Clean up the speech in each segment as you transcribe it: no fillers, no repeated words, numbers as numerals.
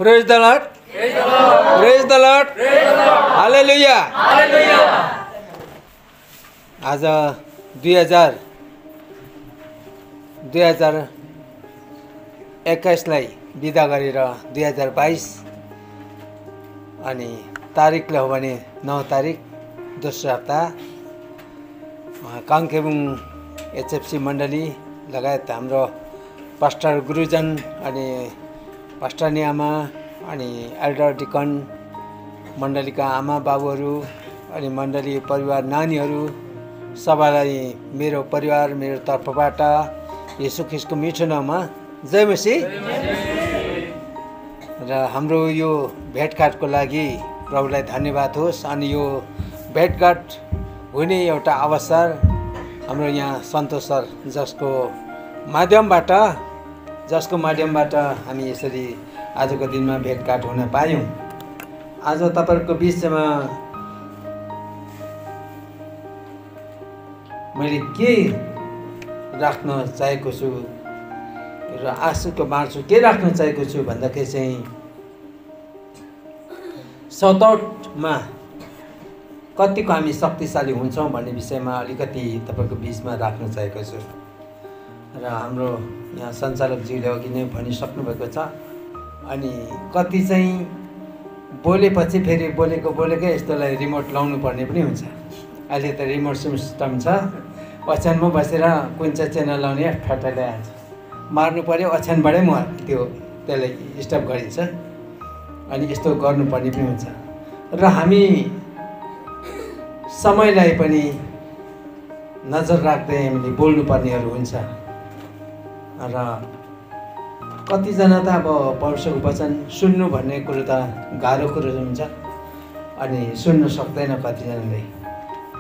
Praise the Lord. Praise the Lord. Hallelujah. आज 2021 लाई बिदा गरेर 2022 अनि तारिखले हो भने 9 तारिख दोस्रो हप्ता काङकेबुङ एचएफसी मण्डली लगायत हाम्रो पास्टर गुरुजन अनि पास्टरनी आमा अनि एल्डर डिकन मण्डलीका आमा बाबुहरू अनि मण्डली परिवार नानीहरू सबैलाई मेरो परिवार मेरो तर्फबाट येशू ख्रीष्टको मिठो नाममा जय मसीह। र हाम्रो यो भेटघाटको लागि प्रभुलाई धन्यवाद होस्। अनि यो भेटघाट हुने एउटा अवसर हाम्रो यहाँ सन्तोष सर जसको माध्यमबाट हामी यसरी आजको दिनमा भेटघाट हुन पायौँ। आज तपाईहरुको बीचमा मैले के राख्न चाहेको छु र आशुको मार्छु के राख्न चाहेको छु भन्दाखेरि चाहिँ सतौटमा कतिको हामी शक्तिशाली हुन्छौँ भन्ने विषयमा अलिकति तपाईको बीचमा राख्न चाहेको छु। र हाम्रो यहाँ सञ्चालकज्यूले अघि नै भनिसक्नु भएको छ। अनि कति चाहिँ बोलेपछि फेरि बोलेकै यस्तोलाई रिमोट लाउनु पर्ने पनि हुन्छ। अहिले त रिमोट सिस्टम छ, ओछ्यानमा बसेर कुन चाहिँ च्यानल लाउने ठट्टाले हाल्छ, मार्नु पर्यो ओछ्यानबाटै त्यसलाई स्टप गरिन्छ। अनि यस्तो गर्नुपर्ने पनि हुन्छ। र हामी समयलाई पनि नजर राख्दै हामीले बोल्नुपर्नेहरू हुन्छ। र कतिजना त अब परमेश्वरको वचन सुन्नु भन्ने कुरो त गाह्रो कुरो हुन्छ। अनि सुन्न सक्दैन कतिजनाले।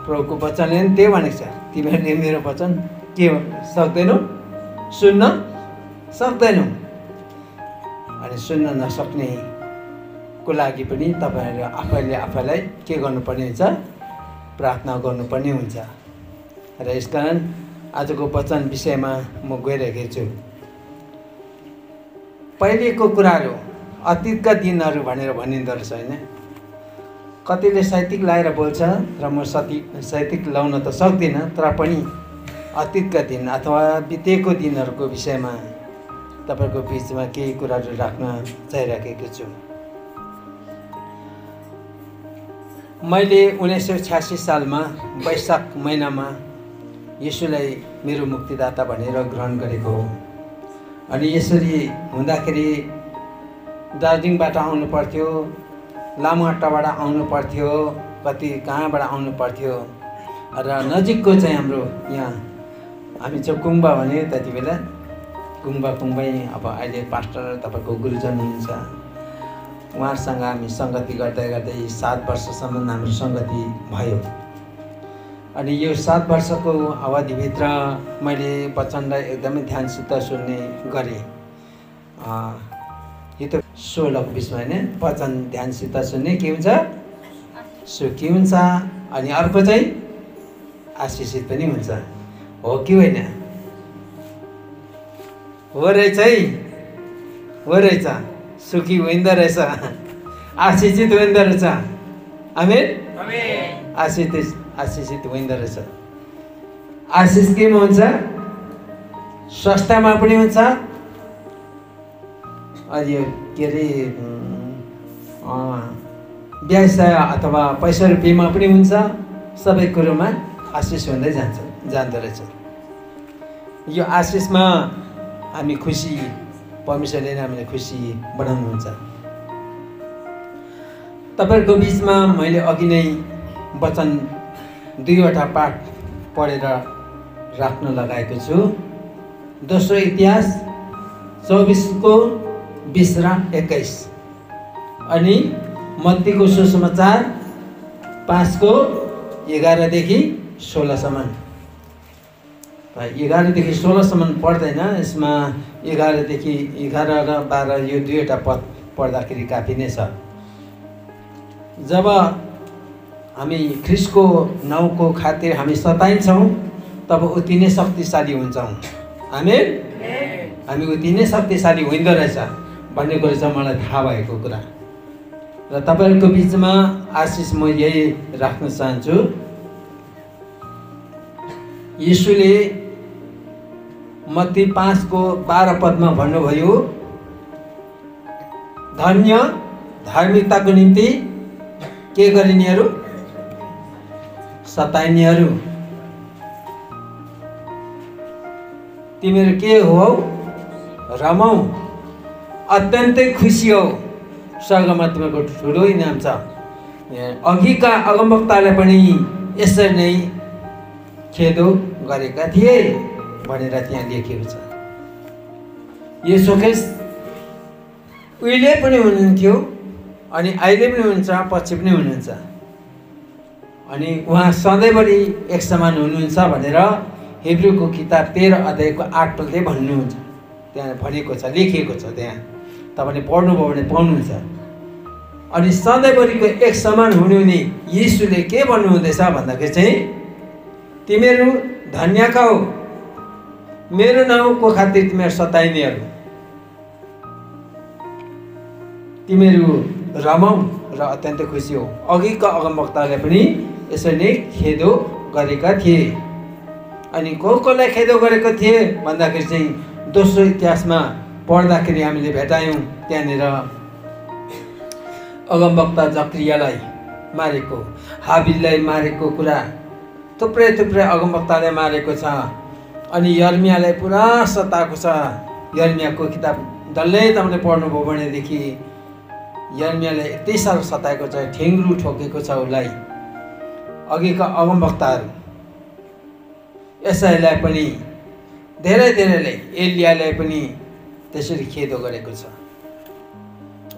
प्रभुको वचनले पनि त्यही भनेको छ, तिमीहरूले मेरो वचन के सक्दैनौ, सुन्न सक्दैनौ। अनि सुन्न नसक्नेको लागि पनि तपाईहरु आफैलाई के गर्नुपर्ने हुन्छ, प्रार्थना गर्नुपर्ने हुन्छ। र यसकारण आजको वचन विषयमा म गइरहेको छु। पहिलेको कुराहरू अतीतका दिनहरू भनेर भनिँदो रहेछ हैन। कतिले साहित्यिक लाएर बोल्छ र म साहित्यिक लाउन त सक्दिनँ, तर पनि अतीतका दिन अथवा बितेको दिनहरूको विषयमा तपाईको बीचमा केही कुराहरू राख्न चाहिरहेको छु। मैले 1986 सालमा वैशाख महिनामा येशूलाई मेरो मुक्तिदाता भनेर ग्रहण गरेको हो। अनि यसरी हुँदाखेरि दार्जिलिङबाट आउनु पर्थ्यो, लामाहट्टाबाट आउनु पर्थ्यो, कति कहाँबाट आउनु पर्थ्यो। र नजिकको चाहिँ हाम्रो यहाँ हामी चाहिँ कुम्बा भने त्यति बेला कुम्बै अब अहिले पास्टर तपाईको गुरुजन हुनुहुन्छ, उहाँहरूसँग हामी सङ्गति गर्दै 7 वर्षसम्म हाम्रो सङ्गति भयो। अनि यो 7 वर्षको अवधिभित्र मैले वचनलाई एकदमै ध्यानसित सुन्ने गरेँ। यो त 16 को बिचमा हैन, वचन ध्यानसित सुन्ने के हुन्छ, सुखी हुन्छ। अनि अर्को चाहिँ आशिषित पनि हुन्छ। हो कि होइन? हो रहेछ, सुखी हुँदो रहेछ, आशिषित हुँदो रहेछ। आमेन। आशिषित हुँदो रहेछ। आशिष केमा हुन्छ? स्वास्थ्यमा पनि हुन्छ। अनि के अरे व्यवसाय अथवा पैसा रुपियाँमा पनि हुन्छ। सबै कुरोमा आशिष हुँदै जाँदो रहेछ। यो आशिषमा हामी खुसी, परमेश्वरले नै हामीलाई खुसी बनाउनुहुन्छ। तपाईहरुको बीचमा मैले अघि नै वचन 2वटा पाठ पढेर राख्न लगाएको छु। दोस्रो इतिहास 24 को 20 र 21 अनि मत्तीको सुसमाचार 5 को 11 देखि 16 सम्म। 11 देखि 16 सम्म पढ्दैन, यसमा 11 देखि 11 र 12 यो 2वटा पद पढ्दाखेरि काफी नै छ। जब हामी ख्रीष्टको नाउँको खातिर हामी सताइन्छौँ तब उति नै शक्तिशाली हुन्छौँ। आमेन। हामी उति नै शक्तिशाली हुँदो रहेछ। भन्ने कुरो चाहिँ मलाई थाहा भएको कुरा र तपाईँहरूको बिचमा आशिष म यही राख्न चाहन्छु। यीशुले मत्ती 5:12 पदमा भन्नुभयो, धन्य धार्मिकताको निम्ति के गरिनेहरू, सताइनेहरू। तिमीहरू के हो, रमाऊ, अत्यन्तै खुसी हो, स्वर्गमा तिमीहरूको ठुलो इनाम छ। अघिका अगमवक्ताले पनि यसरी नै खेदो गरेका थिए भनेर त्यहाँ लेखिएको छ। येशू ख्रीष्ट उहिले पनि हुनुहुन्थ्यो अनि अहिले पनि हुनुहुन्छ, पछि पनि हुनुहुन्छ अनि उहाँ सधैँभरि एक समान हुनुहुन्छ भनेर हिब्रूको किताब 13 अध्यायको 8 पदले भन्नुहुन्छ। त्यहाँ भनेको छ, लेखिएको छ, त्यहाँ तपाईँले पढ्नुभयो भने पाउनुहुन्छ। अनि सधैँभरिको एक समान हुनुहुने यीशुले के भन्नुहुँदैछ भन्दाखेरि चाहिँ, तिमीहरू धन्यका हो, मेरो नाउँको खातिर तिमीहरू सताइनेहरू। तिमीहरू रमाऊ र अत्यन्तै खुसी हो। अघिका अगमवक्ताले पनि यसरी नै खेदो गरेका थिए। अनि कसलाई खेदो गरेको थिए भन्दाखेरि चाहिँ दोस्रो इतिहासमा पढ्दाखेरि हामीले भेटायौँ, त्यहाँनिर अगमवक्ता जकरियालाई मारेको, हाबिललाई मारेको कुरा थुप्रै अगमवक्ताले मारेको छ। अनि यर्मियालाई पुरा सताएको छ। यर्मियाको किताब डल्लै तपाईँले पढ्नुभयो भनेदेखि यर्मियालाई यति साह्रो सताएको छ, ठेङ्ग्रु ठोकेको छ उसलाई। अघिका अगमवक्ताहरू एसाईलाई पनि धेरैले, एलियालाई पनि त्यसरी खेदो गरेको छ।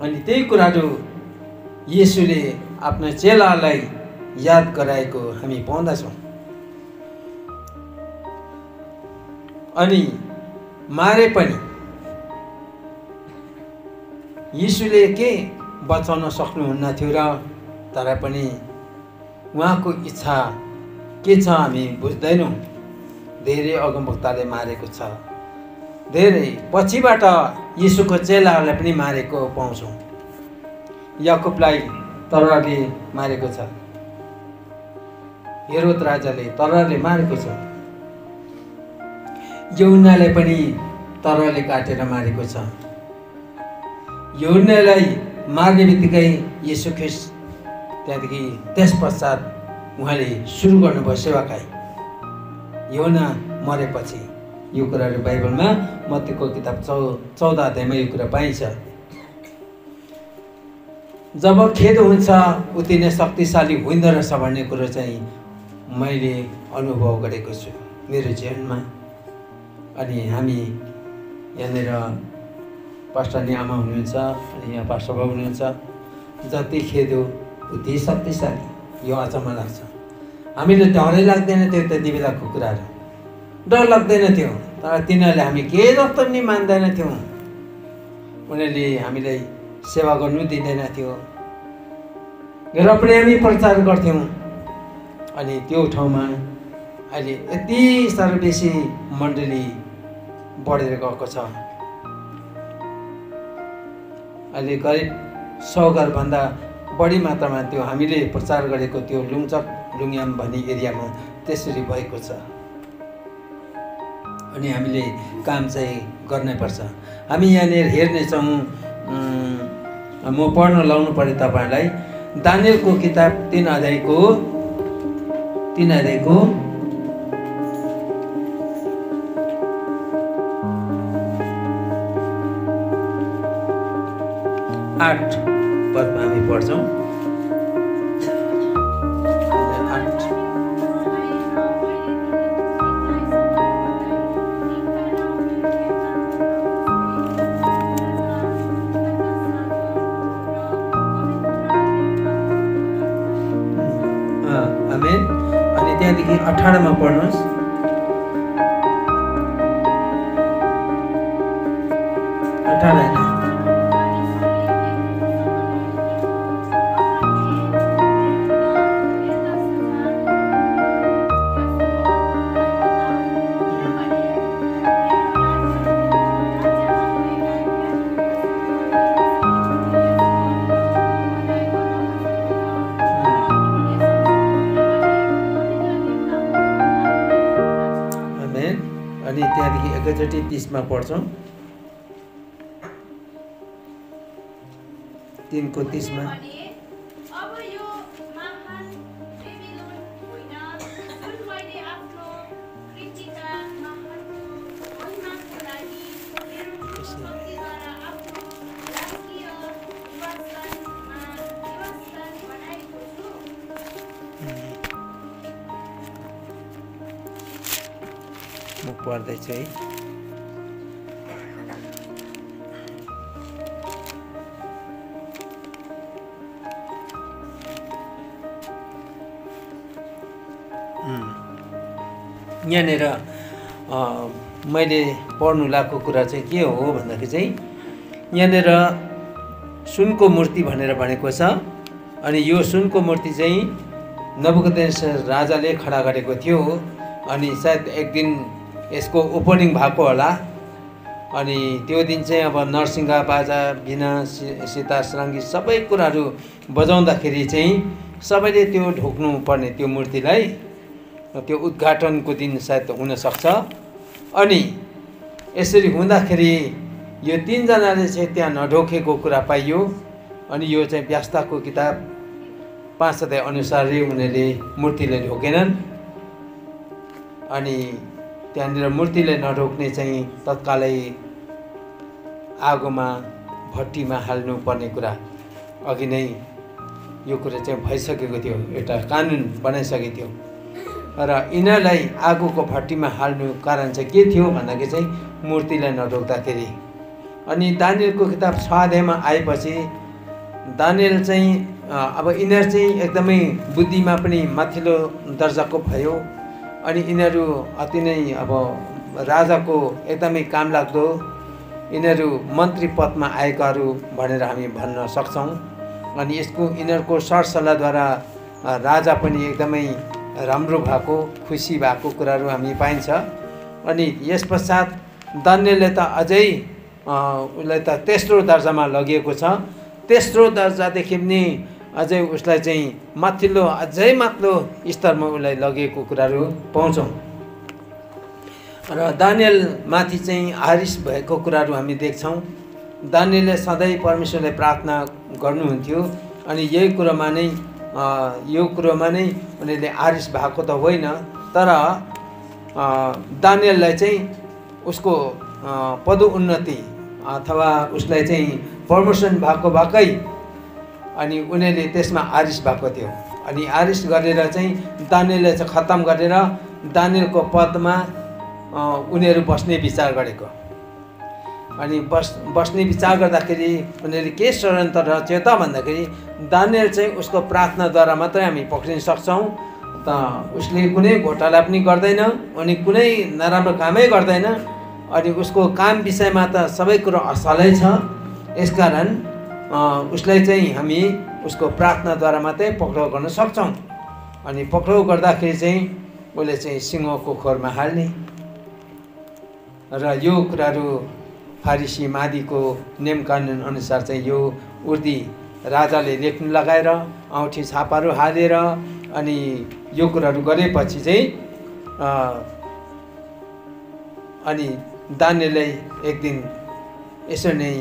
अनि त्यही कुराहरू येशूले आफ्नो चेलालाई याद गराएको हामी पाउँदछौँ। अनि मारे पनि येशूले के बचाउन सक्नुहुन्न थियो र तर पनि उहाँको इच्छा के छ हामी बुझ्दैनौँ। धेरै अगमवक्ताले मारेको छ, धेरै पछिबाट येशूको चेलाहरूलाई पनि मारेको पाउँछौँ। याकुबलाई तरवारले मारेको छ, हेरोद राजाले तरवारले मारेको छ, यूहन्नालाई पनि तरवारले काटेर मारेको छ। यूहन्नालाई मार्ने बित्तिकै येशू ख्रीष्ट त्यहाँदेखि त्यस पश्चात उहाँले सुरु गर्नुभयो सेवाकाई। यूहन्ना मरेपछि यो कुराहरू बाइबलमा मत्तीको किताब 14 अध्यायमा यो कुरा पाइन्छ। जब खेद हुन्छ उति नै शक्तिशाली हुँदो रहेछ भन्ने कुरो चाहिँ मैले अनुभव गरेको छु मेरो जीवनमा। अनि हामी यहाँनिर पास्टरनी आमा हुनुहुन्छ अनि यहाँ पास्टर बाबु हुनुहुन्छ। जति खेद हो उति शक्तिशाली, यो अचम्म लाग्छ। हामीले डरै लाग्दैन थियो त्यति बेलाको कुराहरू, डर लाग्दैन थियो। तर तिनीहरूले हामी के जस्तो पनि मान्दैन थियौँ। उनीहरूले हामीलाई सेवा गर्नु दिँदैन थियो र पनि हामी प्रचार गर्थ्यौँ। अनि त्यो ठाउँमा अहिले यति साह्रो बेसी मण्डली बढेर गएको छ। अहिले करिब 100 घरभन्दा बढी मात्रामा त्यो हामीले प्रचार गरेको त्यो लुङचक लुङयाम भन्ने एरियामा त्यसरी भएको छ। अनि हामीले काम चाहिँ गर्नैपर्छ। हामी यहाँनिर हेर्नेछौँ, म पढ्न लाउनु पऱ्यो तपाईँहरूलाई। दानियलको किताब 3 अध्यायको 8 पदमा हामी पढ्छौँ। 8 आमेन। अनि त्यहाँदेखि 18 मा पढ्नुहोस्। 18 हैन, एकैचोटि 30 मा पढ्छौँ। 3 को 30 मा अब यो महान बेबिलोन होइन जुन मैले आफ्नो कृतिका महिमाको लागि मेरो ठुलो शक्तिद्वारा आफ्नो राजकीय निवासस्थान बनाएको छु। म पढ्दैछु है। यहाँनिर मैले पढ्नु लागेको कुरा चाहिँ के हो भन्दाखेरि चाहिँ यहाँनिर सुनको मूर्ति भनेर भनेको छ। अनि यो सुनको मूर्ति चाहिँ नबुकदनेस्सर राजाले खडा गरेको थियो। अनि सायद एक दिन यसको ओपनिङ भएको होला। अनि त्यो दिन चाहिँ अब नरसिंह बाजा बिना सितार सङ्गीत सबै कुराहरू बजाउँदाखेरि चाहिँ सबैले त्यो ढोक्नु पर्ने त्यो मूर्तिलाई। त्यो उद्घाटनको दिन सायद हुनसक्छ। अनि यसरी हुँदाखेरि यो 3 जनाले चाहिँ त्यहाँ नढोकेको कुरा पाइयो। अनि यो चाहिँ व्यासताको किताब 5 अध्याय अनुसारले उनीहरूले मूर्तिले ढोकेनन्। अनि त्यहाँनिर मूर्तिले नढोक्ने चाहिँ तत्कालै आगोमा भट्टीमा हाल्नु पर्ने कुरा अघि नै यो कुरा चाहिँ भइसकेको थियो। एउटा कानुन बनाइसकेको थियो। र यिनीहरूलाई आगोको भट्टीमा हाल्नु कारण चाहिँ के थियो भन्दाखेरि चाहिँ मूर्तिलाई नढोक्दाखेरि। अनि दानियलको किताब 6 अध्यायमा आएपछि दानियल चाहिँ अब यिनीहरू चाहिँ एकदमै बुद्धिमा पनि माथिल्लो दर्जाको भयो। अनि यिनीहरू अति नै अब राजाको एकदमै काम लाग्दो यिनीहरू मन्त्री पदमा आएकाहरू भनेर हामी भन्न सक्छौँ। अनि यसको यिनीहरूको सरसल्लाहद्वारा राजा पनि एकदमै राम्रो भएको खुसी भएको कुराहरू हामी पाइन्छ। अनि यस पश्चात दानियलले त अझै उसलाई त तेस्रो दर्जामा लगिएको छ। तेस्रो दर्जादेखि पनि अझै उसलाई चाहिँ माथिल्लो अझै माथिल्लो स्तरमा उसलाई लगिएको कुराहरू पाउँछौँ। र दानियलमाथि चाहिँ आरिस भएको कुराहरू हामी देख्छौँ। दानियलले सधैँ परमेश्वरलाई प्रार्थना गर्नुहुन्थ्यो। अनि यही कुरोमा नै उनीहरूले आरिस भएको त होइन, तर दानियललाई चाहिँ उसको पदोन्नति अथवा उसलाई चाहिँ प्रमोसन भएकै अनि उनीहरूले त्यसमा आरिस भएको थियो। अनि आरिस गरेर चाहिँ दानियललाई चाहिँ खत्तम गरेर दानियलको पदमा उनीहरू बस्ने विचार गरेको। अनि बस्ने विचार गर्दाखेरि उनीहरूले के षड्यन्त्र रच्यो त भन्दाखेरि दानियल चाहिँ उसको प्रार्थनाद्वारा मात्रै हामी पक्रिन सक्छौँ। त उसले कुनै घोटाला पनि गर्दैन अनि कुनै नराम्रो कामै गर्दैन। अनि उसको काम विषयमा त सबै कुरो असलै छ। यसकारण उसलाई चाहिँ हामी उसको प्रार्थनाद्वारा मात्रै पक्राउ गर्न सक्छौँ। अनि पक्राउ गर्दाखेरि चाहिँ उसले चाहिँ सिंहको खोरमा हाल्ने र यो कुराहरू फारिसी मादीको नियम कानुन अनुसार चाहिँ यो उर्दी राजाले लेख्न लगाएर औँठी छापाहरू हालेर अनि यो कुराहरू गरेपछि चाहिँ अनि दानियलले एक दिन यसो नै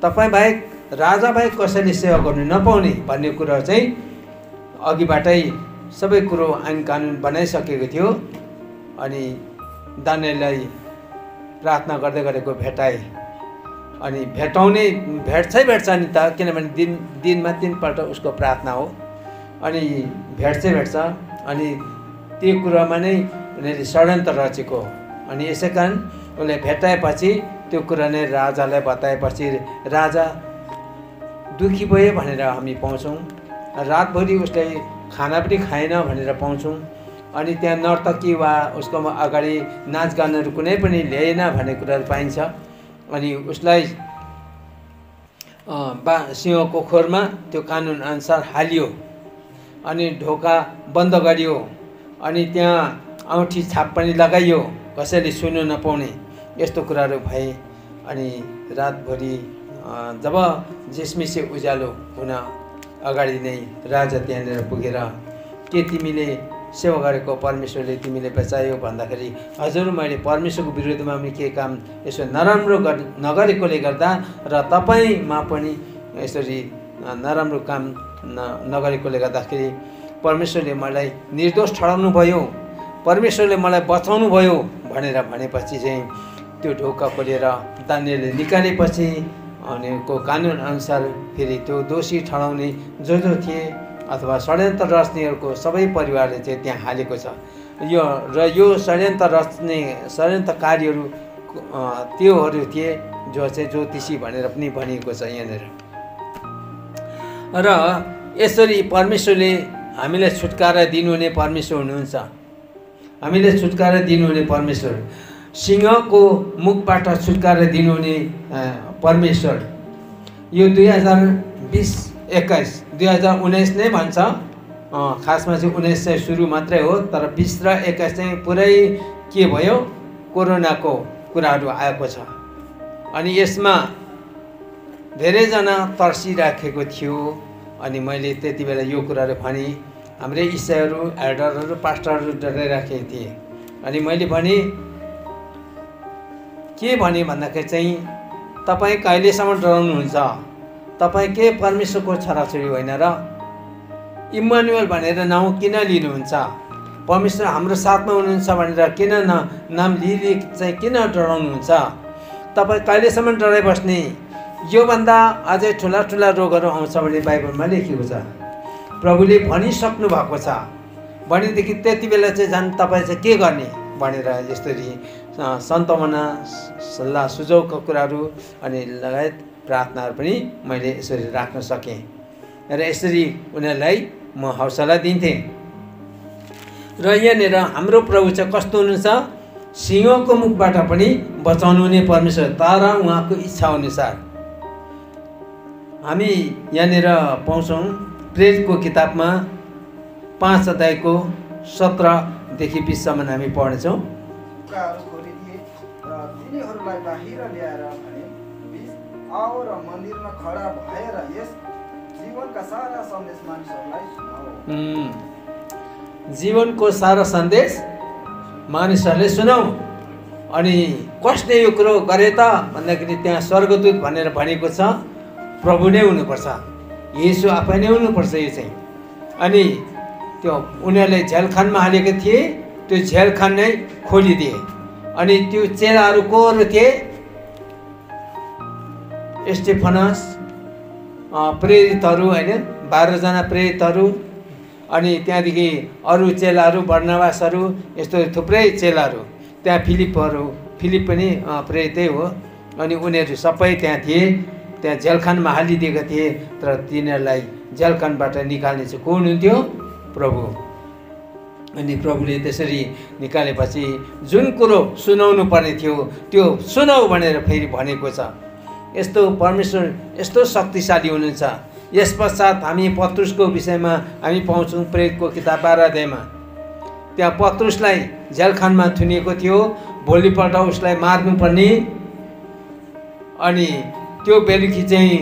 तपाईँ बाहेक राजा बाहेक कसैले सेवा गर्नु नपाउने भन्ने कुरो चाहिँ अघिबाटै सबै कुरो ऐन कानुन बनाइसकेको थियो। अनि दानियललाई प्रार्थना गर्दै गरेको भेटाए। अनि भेट्छ नि त, किनभने दिनमा 3 पल्ट उसको प्रार्थना हो। अनि भेट्छ अनि त्यो कुरामा नै उनीहरूले षड्यन्त्र रचेको। अनि यसै कारण उसले भेटाएपछि त्यो कुरा नै राजालाई बताएपछि राजा दुखी भयो भनेर हामी पाउँछौँ। रातभरि उसले खाना पनि खाएन भनेर पाउँछौँ। अनि त्यहाँ नर्तकी वा उसको अगाडि नाचगानहरू कुनै पनि ल्याएन भन्ने कुराहरू पाइन्छ। अनि उसलाई सिंहको खोरमा त्यो कानुन अनुसार हालियो। अनि ढोका बन्द गरियो। अनि त्यहाँ औँठी छाप पनि लगाइयो, कसैले सुन्नु नपाउने यस्तो कुराहरू भए। अनि रातभरि जब झिसमिसे उज्यालो हुन अगाडि नै राजा त्यहाँनिर पुगेर के तिमीले सेवा गरेको परमेश्वरले तिमीले बचायो भन्दाखेरि हजुर मैले परमेश्वरको विरुद्धमा पनि के काम यसो नराम्रो नगरेकोले गर्दा र तपाईँमा पनि यसरी नराम्रो काम नगरेकोले गर्दाखेरि परमेश्वरले मलाई निर्दोष ठहराउनु भयो, परमेश्वरले मलाई बचाउनु भयो भनेर भनेपछि चाहिँ त्यो ढोका खोलेर दानिएलले निकालेपछि अनि को कानुन अनुसार फेरि त्यो दोषी ठहराउने जो थिए अथवा षड्यन्त्र रच्नेहरूको सबै परिवारले चाहिँ त्यहाँ हालेको छ। यो षड्यन्त्र रच्ने षड्यन्त्रकारीहरू त्योहरू थिए जो चाहिँ ज्योतिषी भनेर पनि भनिएको छ यहाँनिर। र यसरी परमेश्वरले हामीलाई छुटकारा दिनुहुने परमेश्वर हुनुहुन्छ। हामीले छुटकारा दिनुहुने परमेश्वर, सिंहको मुखबाट छुटकारा दिनुहुने परमेश्वर। यो 2019 नै भन्छ, खासमा चाहिँ 19 चाहिँ सुरु मात्रै हो, तर 20 र 21 चाहिँ पुरै के भयो, कोरोनाको कुराहरू आएको छ। अनि यसमा धेरैजना तर्सिराखेको थियो। अनि मैले त्यति बेला यो कुराहरू भने हाम्रै इसाईहरू, एल्डरहरू, पास्टरहरू डराइराखेको थिए। अनि मैले भने के भने भन्दाखेरि चाहिँ तपाईँ कहिलेसम्म डराउनुहुन्छ? तपाईँ के परमेश्वरको छोराछोरी होइन र? इम्मानुएल भनेर नाउँ किन लिनुहुन्छ? परमेश्वर हाम्रो साथमा हुनुहुन्छ भनेर किन नाम लिई चाहिँ किन डराउनुहुन्छ? तपाईँ कहिलेसम्म डराइबस्ने? योभन्दा अझै ठुला ठुला रोगहरू आउँछ भने बाइबलमा लेखेको छ। प्रभुले भनिसक्नु भएको छ। भनेदेखि त्यति बेला चाहिँ झन् तपाईँ चाहिँ के गर्ने भनेर यसरी सन्तवना, सल्लाह सुझाउका कुराहरू अनि लगायत प्रार्थनाहरू पनि मैले यसरी राख्न सकेँ र यसरी उनीहरूलाई म हौसला दिन्थेँ। र यहाँनिर हाम्रो प्रभु चाहिँ कस्तो हुनुहुन्छ? सिंहको मुखबाट पनि बचाउनु हुने परमेश्वर, तर उहाँको इच्छा अनुसार। हामी यहाँनिर पाउँछौँ प्रेरितको किताबमा 5 अध्यायको 17देखि 20सम्म हामी पढ्नेछौँ। तिनीहरूलाई बाहिर ल्याएर भने, आओ र मन्दिरमा खडा भएर यस जीवनका सारा सन्देश मानिसहरूलाई सुनाऊ। जीवनको सारा सन्देश मानिसहरूले सुनाऊ। अनि कसले यो कुरो गरे त भन्दाखेरि त्यहाँ स्वर्गदूत भनेर भनेको छ। प्रभु नै हुनुपर्छ, येशू आफै नै हुनुपर्छ यो चाहिँ। अनि त्यो उनीहरूले झ्यालखानमा हालेको थिए, त्यो झ्यालखान नै खोलिदिए। अनि त्यो चेलाहरू कोहरू थिए? स्टेफनस, प्रेरितहरू होइन, 12 जना प्रेरितहरू, अनि त्यहाँदेखि अरू चेलाहरू, बर्नबासहरू, यस्तो थुप्रै चेलाहरू। त्यहाँ फिलिप पनि प्रेरितै हो। अनि उनीहरू सबै त्यहाँ थिए, त्यहाँ झ्यालखानमा हालिदिएका थिए। तर तिनीहरूलाई झ्यालखानबाट निकाल्ने चाहिँ को हुनुहुन्थ्यो? प्रभु। अनि प्रभुले त्यसरी निकालेपछि जुन कुरो सुनाउनु पर्ने थियो त्यो सुनाऊ भनेर फेरि भनेको छ। यस्तो परमेश्वर यस्तो शक्तिशाली हुनुहुन्छ। यस पश्चात हामी पत्रुसको विषयमा हामी पाउँछौँ प्रेरितको किताब 12 अध्यायमा। त्यहाँ पत्रुसलाई झ्यालखानमा थुनिएको थियो, भोलिपल्ट उसलाई मार्नुपर्ने। अनि त्यो बेलुकी चाहिँ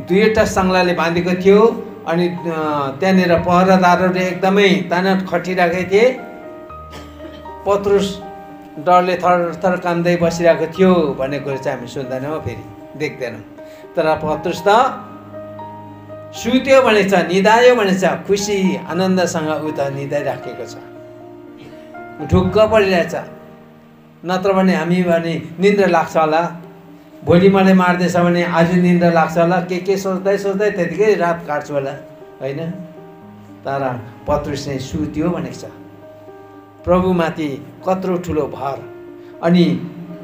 2वटा सङ्गलाले बाँधेको थियो। अनि त्यहाँनिर पहरादारहरूले एकदमै तानात खटिरहेको थिए। पत्रुस डरले थरथर काम्दै बसिरहेको थियो भन्ने कुरो चाहिँ हामी सुन्दैनौँ, फेरि देख्दैनौँ। तर पत्रुस त सुत्यो भनेछ, निदायो भनेछ, खुसी आनन्दसँग ऊ त निदाइराखेको छ, ढुक्क परिरहेछ। नत्र भने हामी भने निन्द्रा लाग्छ होला, भोलि मलाई मार्दैछ भने आज निन्द्रा लाग्छ होला, के सोच्दै सोच्दै त्यतिकै रात काट्छु होला, होइन? तर पत्रुस चाहिँ सुत्यो भनेको छ। प्रभुमाथि कत्रो ठुलो भर। अनि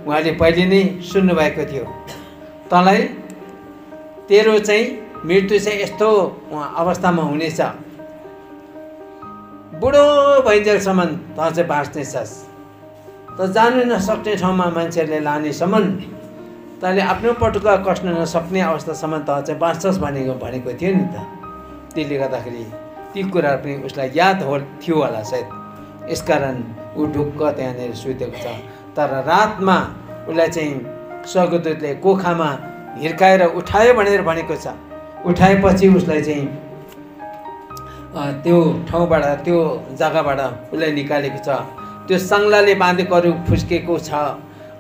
उहाँले पहिले नै सुन्नुभएको थियो, तँलाई तेरो चाहिँ मृत्यु चाहिँ यस्तो अवस्थामा हुनेछ, बुढो भइन्जेलसम्म त चाहिँ बाँच्नेछस्, त जानु नसक्ने ठाउँमा मान्छेहरूले लानेसम्म, तैँले आफ्नो पटुका कस्न नसक्ने अवस्थासम्म त चाहिँ बाँच्छस् भनेको थियो नि त। त्यसले गर्दाखेरि ती कुरा पनि उसलाई याद थियो होला सायद, यसकारण ऊ ढुक्क त्यहाँनिर सुतेको छ। तर रातमा उसलाई चाहिँ स्वर्गदूतले कोखामा हिर्काएर उठायो भनेर भनेको छ। उठाएपछि उसलाई चाहिँ त्यो ठाउँबाट त्यो जग्गाबाट उसलाई निकालेको छ। त्यो सङ्लाले बाँधेकोहरू फुस्केको छ।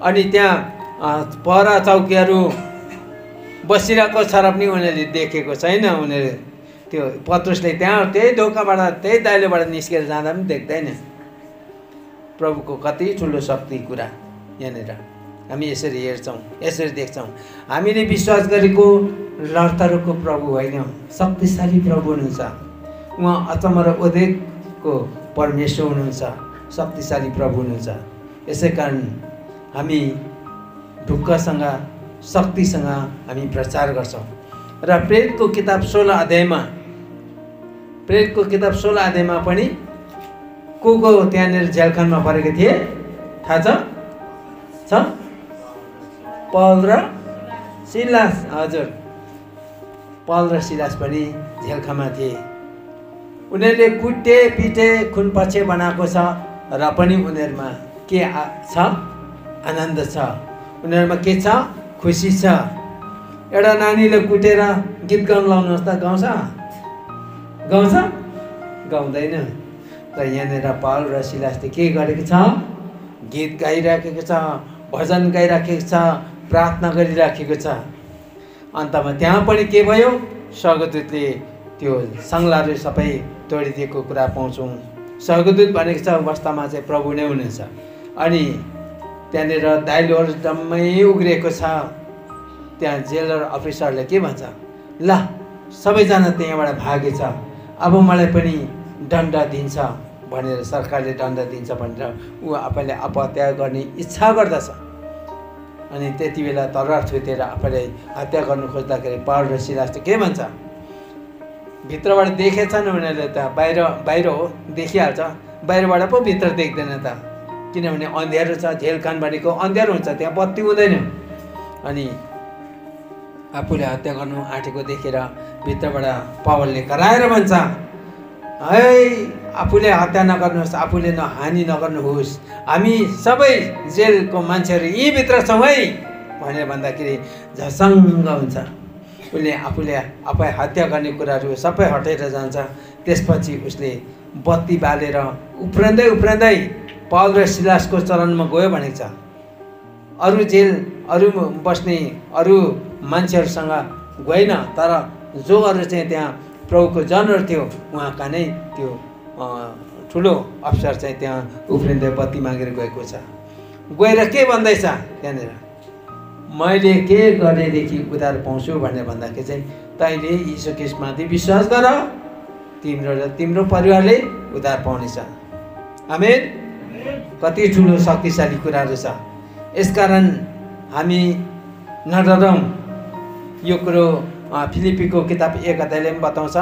अनि त्यहाँ पहरा चौकीहरू बसिरहेको छ र पनि उनीहरूले देखेको छैन। उनीहरू त्यो पत्रुसले त्यहाँ त्यही ढोकाबाट त्यही दाइलोबाट निस्केर जाँदा पनि देख्दैन। प्रभुको कति ठुलो शक्ति कुरा यहाँनिर हामी यसरी हेर्छौँ, यसरी देख्छौँ। हामीले विश्वास गरेको लडतरको प्रभु होइन, शक्तिशाली प्रभु हुनुहुन्छ। उहाँ अचम्म र उदेकको परमेश्वर हुनुहुन्छ, शक्तिशाली प्रभु हुनुहुन्छ। यसै कारण हामी ढुक्कसँग शक्तिसँग हामी प्रचार गर्छौँ। र प्रेरितको किताब 16 अध्यायमा पनि को त्यहाँनिर जेलखानमा परेको थिए थाहा छ? पौल र सिलास। हजुर, पौल र सिलास पनि जेलखामा थिए। उनीहरूले कुटे पिटे खुनपछे बनाएको छ र पनि उनीहरूमा के छ? आनन्द छ। उनीहरूमा के छ? खुसी छ। एउटा नानीले कुटेर गीत गाउन लाउनुहोस् त, गाउँछ? गाउँदैन। र यहाँनिर पौल र सिलासले के गरेको छ? गीत गाइराखेको छ, भजन गाइराखेको छ, प्रार्थना गरिराखेको छ। अन्तमा त्यहाँ पनि के भयो? स्वर्गदूतले त्यो सङ्लाहरू सबै तोडिदिएको कुरा पाउँछौँ। स्वर्गदूत भनेको छ अवस्थामा चाहिँ प्रभु नै हुनुहुन्छ। अनि त्यहाँनिर दाइलोहरू जम्मै उग्रिएको छ। त्यहाँ जेलर अफिसरले के भन्छ? ल सबैजना त्यहाँबाट भागेछ, अब मलाई पनि दण्ड दिन्छ भनेर, सरकारले दण्ड दिन्छ भनेर ऊ आफैले आत्महत्या गर्ने इच्छा गर्दछ। अनि त्यति बेला तरवार थुतेर आफैले हत्या गर्नु खोज्दाखेरि पौल र सिलासले के भन्छ? भित्रबाट देखेछन् उनीहरूले त, बाहिर हो देखिहाल्छ, बाहिरबाट पो भित्र देख्दैन त, किनभने अँध्यारो छ। जेलखान भनेको अँध्यारो हुन्छ, त्यहाँ बत्ती हुँदैन। अनि आफूले हत्या गर्नु आँटेको देखेर भित्रबाट पौलले कराएर भन्छ, है आफूले हत्या नगर्नुहोस्, आफूले हानि नगर्नुहोस्, हामी सबै जेलको मान्छेहरू यहीँभित्र छौँ है भनेर भन्दाखेरि झसङ्ग हुन्छ। उसले आफूले आफै हत्या गर्ने कुराहरू सबै हटेर जान्छ। त्यसपछि उसले बत्ती बालेर उफ्रँदै पौल र सिलासको चरणमा गयो भनेको छ। अरू बस्ने अरू मान्छेहरूसँग गएन, तर जोहरू चाहिँ त्यहाँ प्रभुको जनहरू थियो उहाँका नै त्यो ठुलो अफसर चाहिँ त्यहाँ उफ्रिँदै बत्ती मागेर गएको छ। गएर के भन्दैछ त्यहाँनिर? मैले के गरेदेखि उद्धार पाउँछु भनेर भन्दाखेरि चाहिँ तैँले यीशु ख्रीष्टमाथि विश्वास गर, तिम्रो र तिम्रो परिवारले उद्धार पाउनेछ। आमेन। कति ठुलो शक्तिशाली कुराहरू छ। यसकारण हामी नडरौँ। यो कुरो फिलिपीको किताब 1 अध्यायले पनि बताउँछ।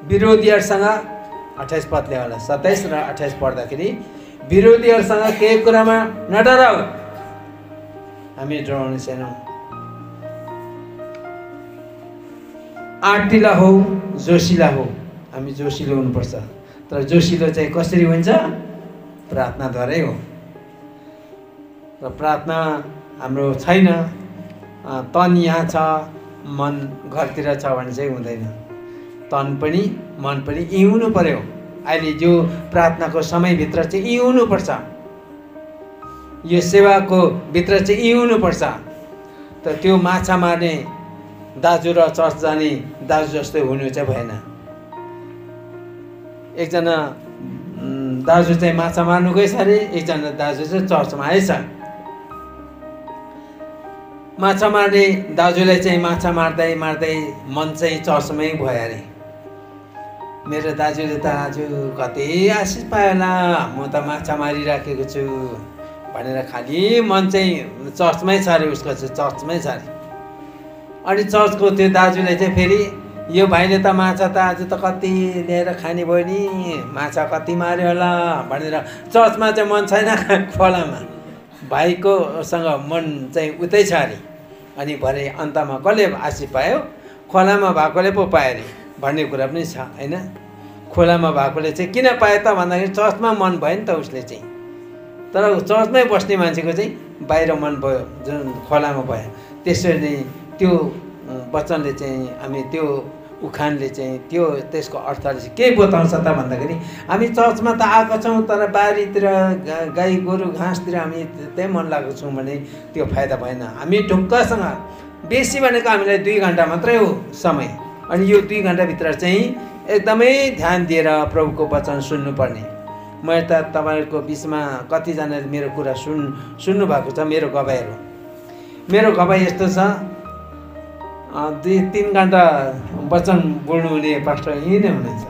विरोधीहरूसँग 28 पदले होला, 27 र 28 पढ्दाखेरि विरोधीहरूसँग केही कुरामा नडराऊ, हामी डराउने छैनौँ। आँटिला हो, जोसिला हो, हामी जोसिलो हुनुपर्छ। तर जोसिलो चाहिँ कसरी हुन्छ? प्रार्थनाद्वारै हो। र प्रार्थना हाम्रो छैन, तन यहाँ छ मन घरतिर छ भने चाहिँ हुँदैन। तन पनि मन पनि यहीँ हुनु पर्यो। अहिले जो प्रार्थनाको समयभित्र चाहिँ यहीँ हुनुपर्छ, यो सेवाको भित्र चाहिँ यहीँ हुनुपर्छ। तर त्यो माछा मार्ने दाजु र चर्च जाने दाजु जस्तो हुनु चाहिँ भएन। एकजना दाजु चाहिँ माछा मार्नु गएछ अरे, एकजना दाजु चाहिँ चर्चमा आएछ। माछा मार्ने दाजुलाई चाहिँ माछा मार्दै मन चाहिँ चर्चमै भयो अरे। मेरो दाजुले त आज कति आशिष पायो होला, म त माछा मारिराखेको छु भनेर खालि मन चाहिँ चर्चमै छ अरे, उसको चाहिँ चर्चमै छ अरे। अनि चर्चको त्यो दाजुले चाहिँ फेरि यो भाइले त माछा त आज त कति ल्याएर खाने भयो नि, माछा कति मार्यो होला भनेर चर्चमा चाहिँ मन छैन, खोलामा भाइको सँग मन चाहिँ उतै छ अरे। अनि भरे अन्तमा कसले आशिष पायो? खोलामा भएकोले पो पायो अरे भन्ने कुरा पनि छ होइन। खोलामा भएकोले चाहिँ किन पायो त भन्दाखेरि चर्चमा मन भयो नि त उसले चाहिँ। तर चर्चमै बस्ने मान्छेको चाहिँ बाहिर मन भयो, जुन खोलामा भयो। त्यसरी नै त्यो वचनले चाहिँ हामी त्यो उखानले चाहिँ त्यसको अर्थले चाहिँ के बताउँछ त भन्दाखेरि हामी चर्चमा त आएका छौँ तर बारीतिर गाई गोरु घाँसतिर हामी त्यही मन लागेको छौँ भने त्यो फाइदा भएन। हामी ढुक्कसँग बेसी भनेको हामीलाई 2 घन्टा मात्रै हो समय, अनि यो 2 घन्टाभित्र चाहिँ एकदमै ध्यान दिएर प्रभुको वचन सुन्नुपर्ने। मैले त तपाईँहरूको बिचमा कतिजनाले मेरो कुरा सुन्नु भएको छ। मेरो गवाई यस्तो छ, 2-3 घन्टा वचन बोल्नु हुने पास्टर यही नै हुनुहुन्छ।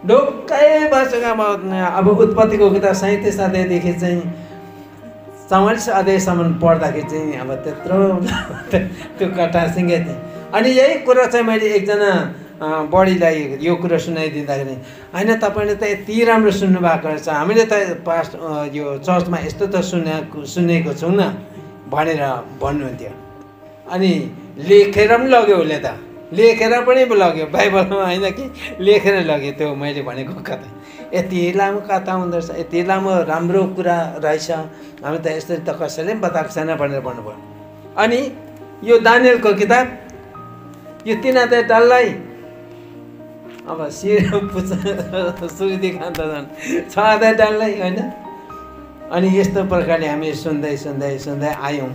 ढुक्कै बसेको अब उत्पत्तिको किताब 37 अध्यायदेखि चाहिँ 44 अध्यायसम्म पढ्दाखेरि चाहिँ अब त्यत्रो त्यो कटासिँगै थिएँ। अनि यही कुरा चाहिँ मैले एकजना बडीलाई यो कुरा सुनाइदिँदाखेरि होइन तपाईँले त यति राम्रो सुन्नुभएको रहेछ, हामीले त यो चर्चमा यस्तो त सुनेको छौँ न भनेर भन्नुहुन्थ्यो। अनि लेखेर पनि लग्यो उसले त, लेखेर पनि लग्यो बाइबलमा, होइन कि लेखेर लग्यो त्यो मैले भनेको कथा। यति लामो कथा हुँदो रहेछ, यति लामो राम्रो कुरा रहेछ, हामी त यसरी त कसैले पनि बताएको छैन भनेर भन्नुभयो। अनि यो दानियलको किताब यो 3 अध्याय डल्लै अब सुरुदेखि अन्त 6 अध्याय डल्लै, होइन। अनि यस्तो प्रकारले हामी सुन्दै आयौँ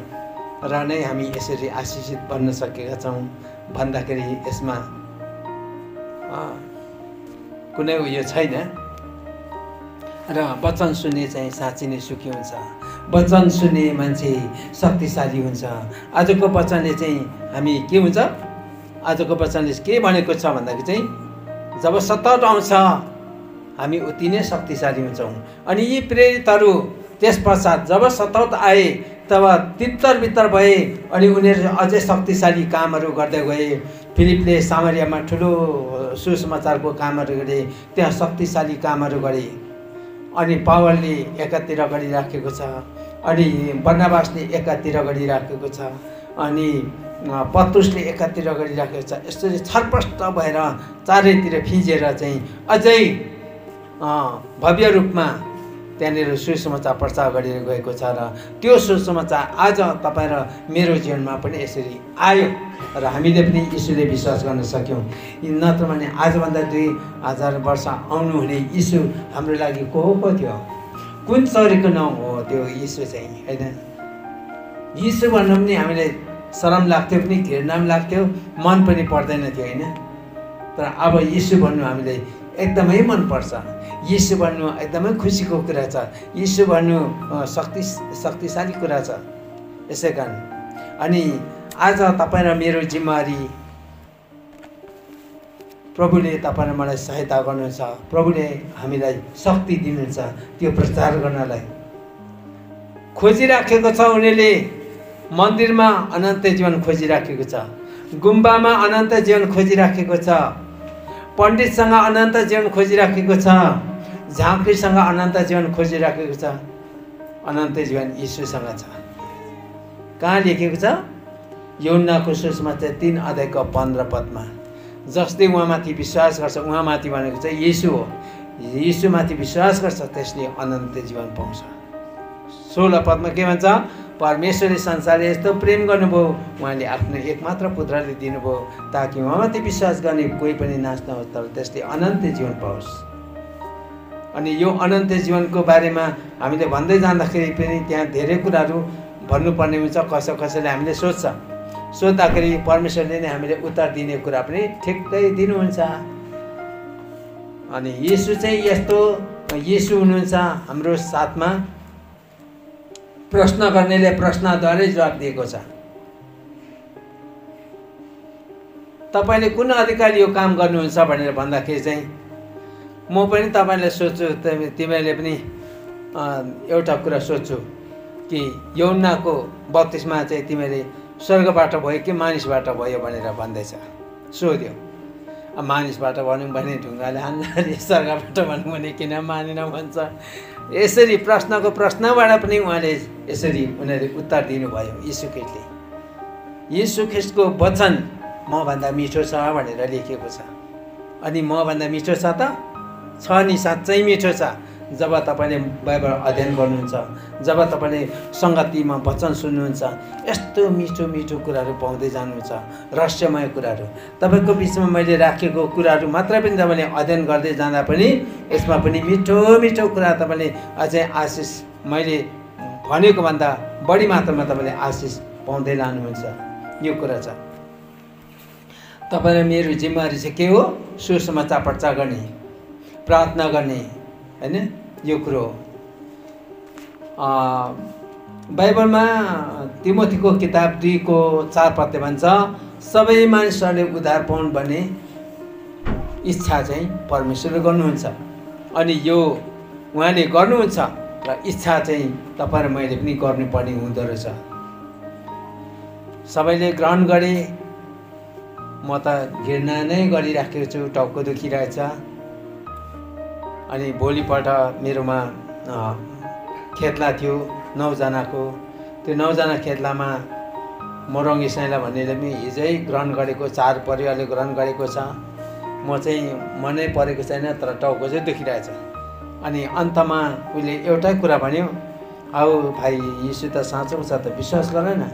र नै हामी यसरी आशिषित बन्न सकेका छौँ भन्दाखेरि यसमा कुनै उयो छैन। र वचन सुन्ने चाहिँ साँच्चै नै सुखी हुन्छ, वचन सुन्ने मान्छे शक्तिशाली हुन्छ। आजको वचनले चाहिँ हामी के हुन्छ, आजको वचनले के भनेको छ भन्दाखेरि चाहिँ जब सतत आउँछ हामी उति नै शक्तिशाली हुन्छौँ। अनि यी प्रेरितहरू त्यस पश्चात जब सतत आए तब तितर भए अनि उनीहरू अझै शक्तिशाली कामहरू गर्दै गए। फिलिपले सामरियामा ठुलो सुसमाचारको कामहरू गरे, त्यहाँ शक्तिशाली कामहरू गरे। अनि पावलले एकातिर गरिराखेको छ, अनि बर्नाबासले एकातिर गरिराखेको छ, अनि पत्रुसले एकातिर गरिराखेको छ। यसरी छरपष्ट भएर चारैतिर फिँजेर चाहिँ अझै भव्य रूपमा त्यहाँनिर सुसमाचार प्रचार गरेर गएको छ। र त्यो सुसमाचार आज तपाईँ र मेरो जीवनमा पनि यसरी आयो र हामीले पनि यीशुले विश्वास गर्न सक्यौँ। नत्र भने आजभन्दा 2000 वर्ष आउनुहुने यीशु हाम्रो लागि को थियो, कुन चरीको नाउँ हो त्यो यीशु चाहिँ, होइन। यीशु भन्नु पनि हामीलाई शरम लाग्थ्यो, पनि घृणा पनि लाग्थ्यो, मन पनि पर्दैन थियो, होइन। तर अब यीशु भन्नु हामीलाई एकदमै मनपर्छ। यीशु भन्नु एकदमै खुसीको कुरा छ, यीशु भन्नु शक्तिशाली कुरा छ। यसै कारण अनि आज तपाईँ र मेरो जिम्मेवारी, प्रभुले तपाईँ र मलाई सहायता गर्नुहुन्छ, प्रभुले हामीलाई शक्ति दिनुहुन्छ त्यो प्रचार गर्नलाई। खोजिराखेको छ उनीहरूले, मन्दिरमा अनन्त जीवन खोजिराखेको छ, गुम्बामा अनन्त जीवन खोजिराखेको छ, पण्डितसँग अनन्त जीवन खोजिराखेको छ, झाँक्रीसँग अनन्त जीवन खोजिराखेको छ। अनन्त जीवन यीशुसँग छ। कहाँ लेखेको छ? यूहन्नाको सुसमाचार 3 अध्यायको 15 पदमा, जसले उहाँमाथि विश्वास गर्छ, उहाँमाथि भनेको चाहिँ यीशु हो, यीशुमाथि विश्वास गर्छ त्यसले अनन्त जीवन पाउँछ। 16 पदमा के भन्छ? परमेश्वरले संसारले यस्तो प्रेम गर्नुभयो, उहाँले आफ्नो एकमात्र पुत्रले दिनुभयो ताकि उहाँमाथि विश्वास गर्ने कोही पनि नाश नहोस् तर त्यसले अनन्त जीवन पाओस्। अनि यो अनन्त जीवनको बारेमा हामीले भन्दै जाँदाखेरि पनि त्यहाँ धेरै कुराहरू भन्नुपर्ने हुन्छ। कसैले हामीले सोद्धाखेरि परमेश्वरले नै हामीले उत्तर दिने कुरा पनि ठिक्कै दिनुहुन्छ। अनि यीशु चाहिँ यस्तो यीशु हुनुहुन्छ हाम्रो साथमा। प्रश्न गर्नेले प्रश्नद्वारै जवाब दिएको छ। तपाईँले कुन अधिकारले यो काम गर्नुहुन्छ भनेर भन्दाखेरि चाहिँ म पनि तपाईँलाई सोध्छु, तिमीहरूले पनि एउटा कुरा सोध्छु कि यूहन्नाको बप्तिस्मा चाहिँ तिमीले स्वर्गबाट भयो कि मानिसबाट भयो भनेर भन्दैछ, सोध्यो। अब मानिसबाट भनौँ भने ढुङ्गाले हान्ने, स्वर्गबाट भनौँ भने किन मानेन भन्छ। यसरी प्रश्नको प्रश्नबाट पनि उहाँले यसरी उनीहरूले उत्तर दिनुभयो। यीशु ख्रीष्टको वचन मभन्दा मिठो छ भनेर लेखिएको छ। अनि मभन्दा मिठो छ त? छ नि, साँच्चै मिठो छ। जब तपाईँले बाइबल अध्ययन गर्नुहुन्छ, जब तपाईँले सङ्गतिमा वचन सुन्नुहुन्छ, यस्तो मिठो मिठो कुराहरू पाउँदै जानुहुन्छ, रहस्यमय कुराहरू। तपाईँको बिचमा मैले राखेको कुराहरू मात्रै पनि तपाईँले अध्ययन गर्दै जाँदा पनि यसमा पनि मिठो मिठो कुरा तपाईँले अझै आशिष मैले भनेको भन्दा बढी मात्रामा तपाईँले आशिष पाउँदै लानुहुन्छ। यो कुरा छ। तपाईँ र मेरो जिम्मेवारी चाहिँ के हो? सुसमाचार प्रचार गर्ने, प्रार्थना गर्ने, होइन? यो कुरो हो। बाइबलमा तिमोथीको किताब 2:4 भन्छ, सबै मानिसहरूले उद्धार पाउन् भन्ने इच्छा चाहिँ परमेश्वरले गर्नुहुन्छ। अनि यो उहाँले गर्नुहुन्छ र इच्छा चाहिँ तपाईँ र मैले पनि गर्नुपर्ने हुँदो रहेछ। सबैले ग्रहण गरे, म त घृणा नै गरिराखेको छु, टाउको दुखिरहेछ। अनि भोलिपल्ट मेरोमा खेतला थियो 9 जनाको। त्यो 9 जना खेतलामा मोरङ्गी साइला भन्नेले पनि हिजै ग्रहण गरेको, 4 परिवारले ग्रहण गरेको छ। म चाहिँ मनै परेको छैन, तर टाउको चाहिँ दुखिरहेछ। अनि अन्तमा उसले एउटै कुरा भन्यो, आऊ भाइ, यीशु त साँचो छ त, विश्वास गर न,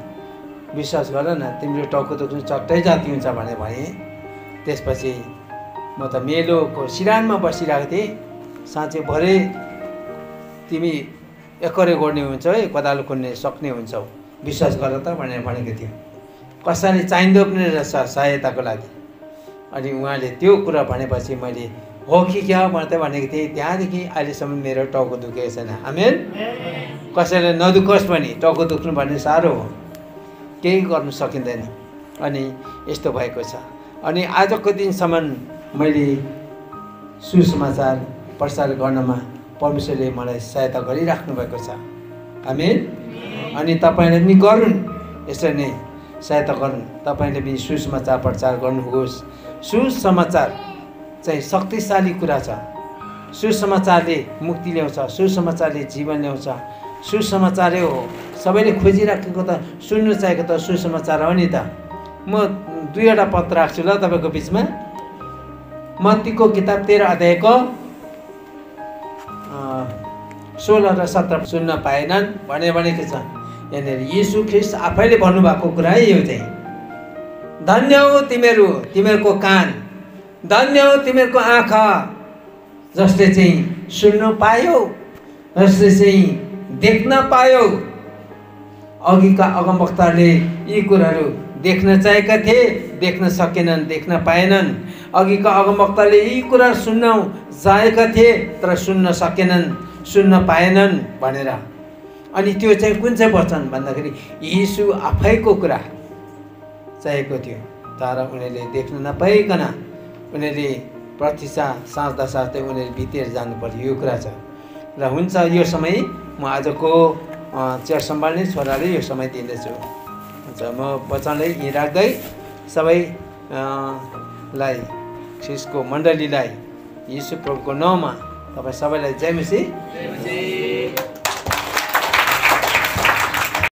विश्वास गर न, तिम्रो टाउको दुख्नु चट्टै जाति हुन्छ भने। त्यसपछि म त मेलोको सिरानमा बसिरहेको थिएँ। साँच्चै भरे तिमी एकरे गोड्ने हुन्छ है, कोदालो खोज्ने सक्ने हुन्छौ, विश्वास गर त भनेको थियो। कसैले चाहिँदो पनि रहेछ सहायताको लागि। अनि उहाँले त्यो कुरा भनेपछि मैले हो कि क्या मात्रै भनेको थिएँ। त्यहाँदेखि अहिलेसम्म मेरो टाउको दुखेको छैन। आमेन। कसैले नदुखोस् भने, टाउको दुख्नु भन्ने साह्रो हो, केही गर्नु सकिँदैन। अनि यस्तो भएको छ। अनि आजको दिनसम्म मैले सुसमाचार प्रचार गर्नमा परमेश्वरले मलाई सहायता गरिराख्नु भएको छ। आमेन। अनि तपाईँले पनि गरून्, यसरी नै सहायता गरून्। तपाईँले पनि सुसमाचार प्रचार गर्नुहोस्। सुसमाचार चाहिँ शक्तिशाली कुरा छ। सुसमाचारले मुक्ति ल्याउँछ, सुसमाचारले जीवन ल्याउँछ। सुसमाचारै हो। सबैले खोजिराखेको त, सुन्नु चाहेको त सुसमाचार हो नि त। म 2वटा पत्र राख्छु ल तपाईँको बिचमा। मत्तीको किताब 13 अध्यायको 16 र 17 सुन्न पाएनन् भनेको छ। यहाँनिर यीशु ख्रीष्ट आफैले भन्नुभएको कुरा है यो चाहिँ। धन्य हो तिमीहरूको कान, धन्य हो तिमीहरूको आँखा, जसले चाहिँ सुन्न पायो, जसले चाहिँ देख्न पायो। अघिका अगमवक्ताहरूले यी कुराहरू देख्न चाहेका थिए, देख्न सकेनन्, देख्न पाएनन्। अघिका अगमवक्ताले यी कुरा सुन्न चाहेका थिए, तर सुन्न सकेनन्, सुन्न पाएनन् भनेर। अनि त्यो चाहिँ कुन चाहिँ वचन भन्दाखेरि यीशु आफैको कुरा चाहिएको थियो, तर उनीहरूले देख्न नपाइकन उनीहरूले प्रतीक्षा साँच्दा साँच्दै उनीहरू बितेर जानु पर्यो। यो कुरा छ। र हुन्छ, यो समय म आजको चेयर सम्हाल्ने छोराले यो समय दिँदैछु। हुन्छ, म वचनलाई यहीँ राख्दै सबैलाई, ख्रीष्टको मण्डलीलाई यीशु प्रभुको नाउँमा तपाईँ सबैलाई जय मसीह।